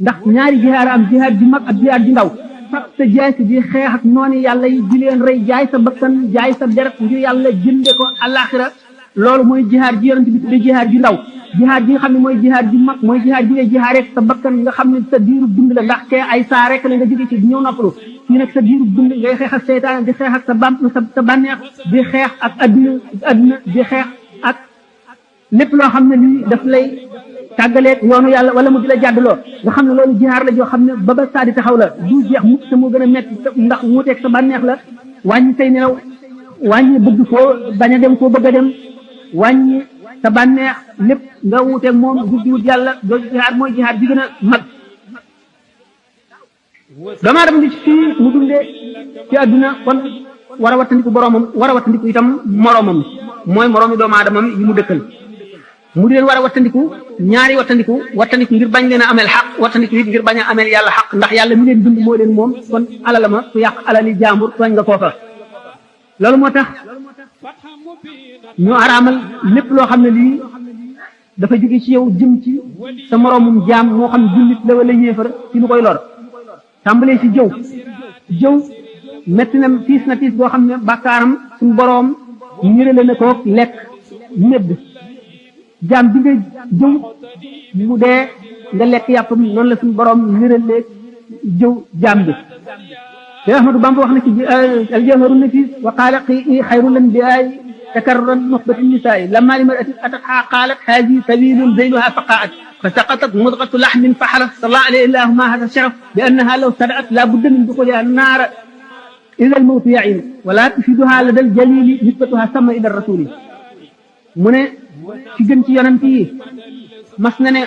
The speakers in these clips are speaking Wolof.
ndax ñaari jihaar am jihaar ji mag ak jihaar ji ndaw fab sa jaay si di xeex ak noonu yàlla yi di leen rey jaay sa bakkan jaay sa deret ngir yàlla jënde ko àllaaxira loolu mooy jihaar ji yonent bi tudde jihaar ji ndaw jihaar ji nga xam ne mooy jihaar ji mag mooy jihaar ji ngay jihaar rek sa bakkan nga xam ne sa diiru dund la ndax kee ay saa rek la nga jóge ci ñëw noppalu fii nag sa diiru dund ngay xeex ak seytaane di xeex ak sa bànneex di xeex ak adduna di xeex ak lépp loo xam ne lii daf lay tàggaleeg yoonu yàlla wala mu di la jàddloo nga xam ne loolu jihaar la joo xam ne ba saa di taxaw la du jeex mukk te moo gën a metti ndax wuuteeg sa bànneex la wàññi say nelaw wàññi bëgg foo bañ a dem foo bëgg a dem wàññi sa bànneex lépp nga wuuteeg moom guddi wut yàlla loolu jihaar mooy jihaar ji gën a mag doomu aadama bi fii mu dundee ci àdduna kon war a wattandiku boroomam war a wattandiku itam moroomam mooy moroomi doomu aadamam yi mu dëkkal mu di leen war a wattandiku ñaari wattandiku ngir bañ leen a ameel xaq wattandiku it ngir bañ a ameel yàlla xaq ndax yàlla mi leen dund moo leen moom kon alala ma su yàq alali jàmbur tooñ nga kooka loolu moo tax ñu araamal lépp loo xam ne lii dafa jóge ci yow jëm ci sa moroomum jaam moo xam jullit la wala yéefar ci lu koy lor tàmbalee ci jëw metti na tiis boo xam ne bàkkaaram suñu boroom ñërale na ko lekk medd jaam bi nga jëw mu dee nga lekk yàppam noonu la suñu boroom ñëralee jëw jaam bi te Ahmadu Bamba wax na ci aljawharu nafis wa qaala xayrul anbiyaay takarruran nuxbati nisaay lamma limra'atin atatha qaalat haadihi sabilun zayluha faqaat fa saqatat mudghatu lahmin faxala salla alayhi illahu ma hada sharaf bi annaha law sadaat la budda min duxuliha naara ila almawtu yain wala tufiduha lada aljalili nisbatuha sama ila rasuli mu ne ci gën ci yonent yi mas na ne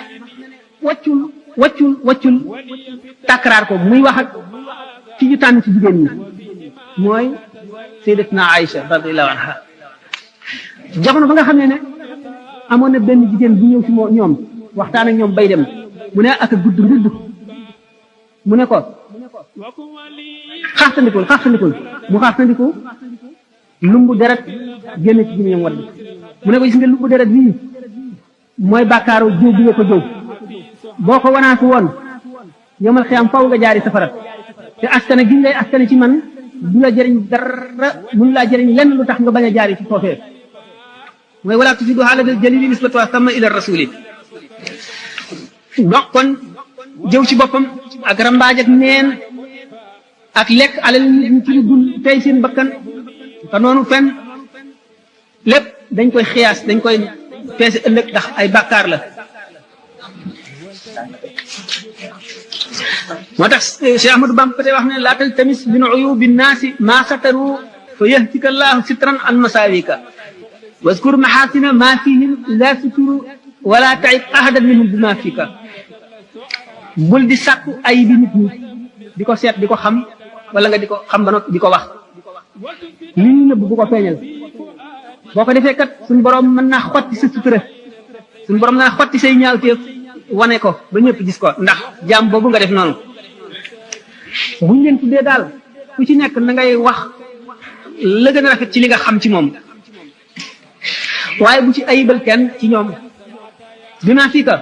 waccul takraar ko muy wax ak ci ñu tànn ci jigéen ñi mooy sayyidatuna Aïcha radiyallahu anha jamono ba nga xam ne amoon na benn jigéen bu ñëw ci ñoom waxtaan ak ñoom bay dem mu ne ak a gudd ndudd mu ne ko xaxtandikul mu xaxtandiku lumbu deret génn ci gémmiñam wadd mu ne ko gis nga lumbu deret bii mooy bàkkaaru jëw bi nga ko jëw boo ko wanaasu woon yomal xiyam faw nga jaari safara te askane gi ngay askane ci man du la jëriñ dara mun laa jëriñ lenn lu tax nga bañ a jaari ci foofee mooy wala tufidu ala dal jalili nisbatu sama ila rasuli donc kon jëw ci boppam ak rambaaj ak neen ak lekk alal nit ñi ci lu dul tey seen bakkan te noonu fen lépp dañ koy xiyaas dañ koy peese ëllëg ndax ay bàkkaar la moo tax Cheikh Ahmadou Bamba ba tey wax ne laa taltamis min uyubi nnaasi maa sataru fa yahtika allahu sitran an masaawika waskur maxaasina maa fihim laa suturu wala taib ahadan minhum bi maa fika bul di sàkku ay bi nit ñi di ko seet di ko xam wala nga di ko xam ba noppi di ko wax li ñu nëbb bu ko feeñal boo ko defee kat suñu borom mën naa xotti sa sutura suñu borom mën naa xotti say ñaawteef wane ko ba ñëpp gis ko ndax jaam boobu nga def noonu buñ leen tuddee daal ku ci nekk na ngay wax la gën a rafet ci li nga xam ci moom waaye bu ci ayibal kenn ci ñoom dinaa fii ka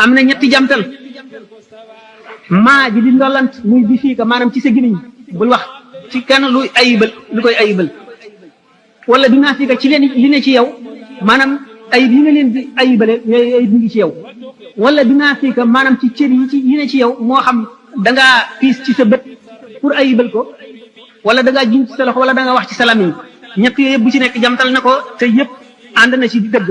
am na ñetti jamtal maa ji di ndollant muy bi fii ka maanaam ci sa gimiñ bul wax ci kenn luy ayibal lu koy ayibal wala dinaa fii ka ci leen li ne ci yow maanaam ayib yi nga leen di ayibale yooyu ayib ngi ci yow wala dinaa fii ka maanaam ci cër yi ne ci yow moo xam dangaa piis ci sa bët pour ayibal ko wala dangaa jiñ ci sa loxo wala dangaa wax ci sa lamiñ ñett yooyu yëpp bu ci nekk jamtal na ko te yëpp ànd na ci di dëgg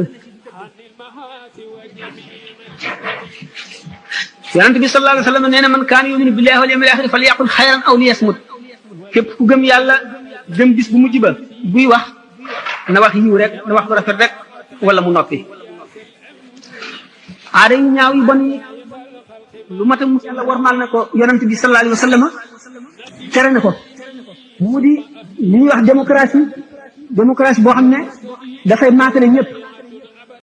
yonent bi sallallahu alayhi wa sallam nee na man kaana yuminu billahi wal yawmil axir falyaqul xayran aw liyasmut képp ku gëm yàlla gëm bis bu mujj ba buy wax na wax yiw rek na wax bu rafet rek wala mu noppi aada yu ñaaw yu bon yi lu mat a mus yàlla warmal na ko yonent bi sallallahu alayhi wa sallam tere na ko mu di li ñuy wax démocratie boo xam ne dafay maatale ñëpp